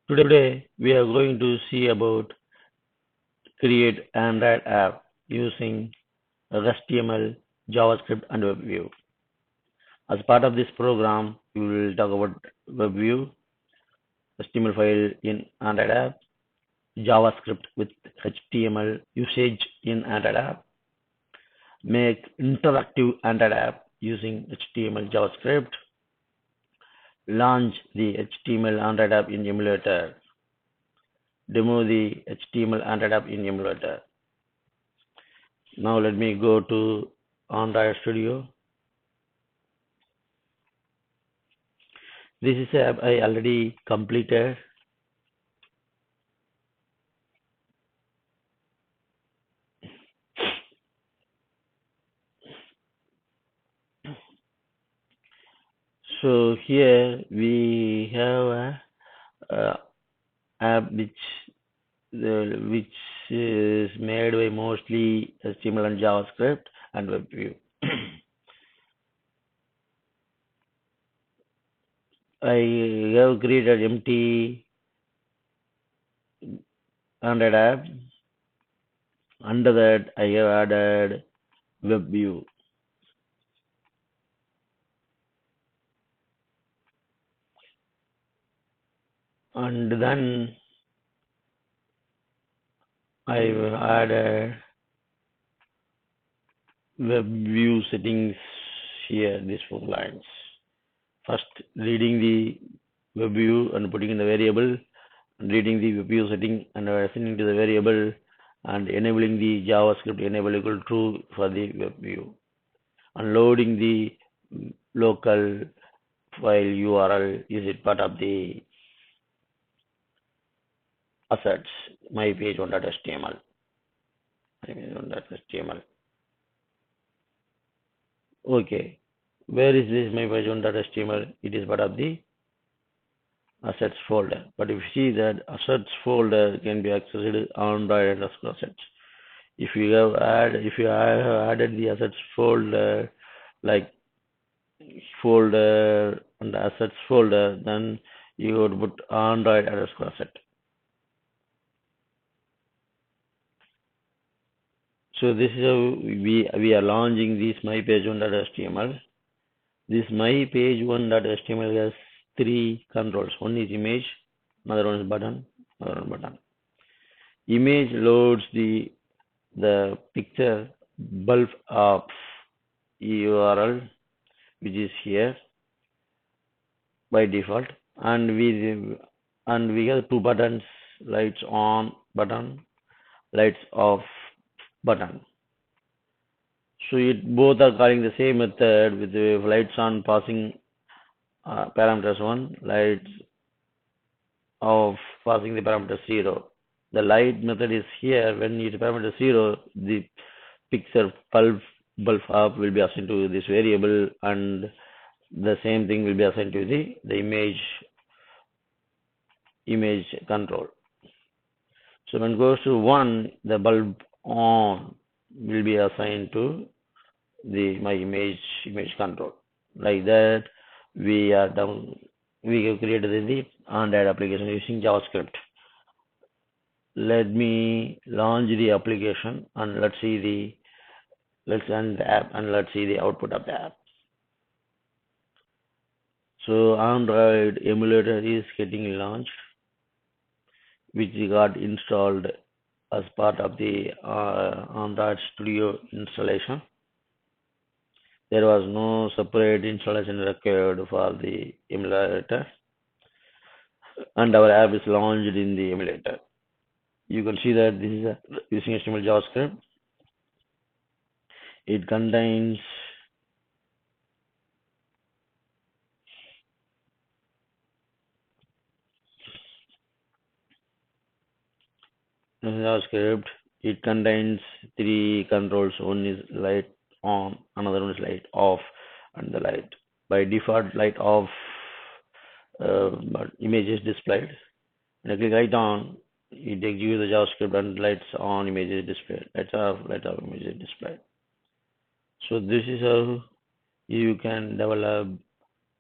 Today we are going to see about create Android app using HTML, JavaScript and WebView. As part of this program, we will talk about WebView, HTML file in Android app, JavaScript with HTML usage in Android app, make interactive Android app using HTML, JavaScript, launch the HTML Android app in emulator, demo the HTML Android app in emulator. Now let me go to Android Studio. This is a app I already completed. So here we have a app which is made by mostly HTML and JavaScript and WebView. I have created empty Android app. Under that, I have added WebView. And then I've added WebView settings here, these 4 lines. First, reading the WebView and putting in the variable, reading the WebView setting and assigning to the variable, and enabling the JavaScript enable equal true for the WebView, and loading the local file URL. Is it part of the assets mypage1.html? mypage1.html. Okay, where is this mypage1.html? It is part of the assets folder. But if you see that assets folder can be accessed on Android underscore assets. If you have added the assets folder, like folder and the assets folder, then you would put Android underscore asset. So this is how we are launching this mypage1.html. This mypage1.html has 3 controls. One is image, another one is button, another one button. Image loads the picture bulk of URL, which is here by default, and we have 2 buttons: lights on button, lights off button. So both are calling the same method, with the lights on passing parameters 1, lights off passing the parameter 0. The light method is here. When it parameter 0, the picture bulk up will be assigned to this variable, and the same thing will be assigned to the image control. So when it goes to 1, the bulb on will be assigned to my image control. Like that, we have created the Android application using JavaScript. Let me launch the application and let's run the app and let's see the output of the app. So Android emulator is getting launched, which got installed as part of the Android Studio installation. There was no separate installation required for the emulator, and our app is launched in the emulator. You can see that this is using HTML JavaScript. It contains JavaScript. It contains 3 controls. One is light on, another one is light off, and the light. By default, light off, but image is displayed. When I click light on, it executes the JavaScript, and lights on, image is displayed. Lights off, image is displayed. So this is how you can develop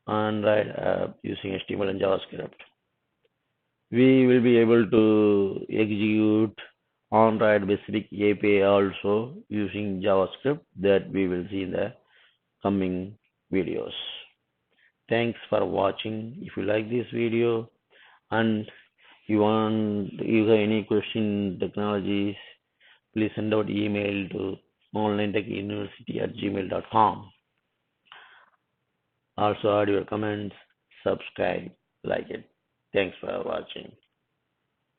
Android app using HTML and JavaScript. We will be able to execute Android specific API also using JavaScript that we will see in the coming videos. Thanks for watching. If you like this video and you have any question technologies, please send out email to onlinetechuniversity@gmail.com. Also add your comments, subscribe, like it. Thanks for watching.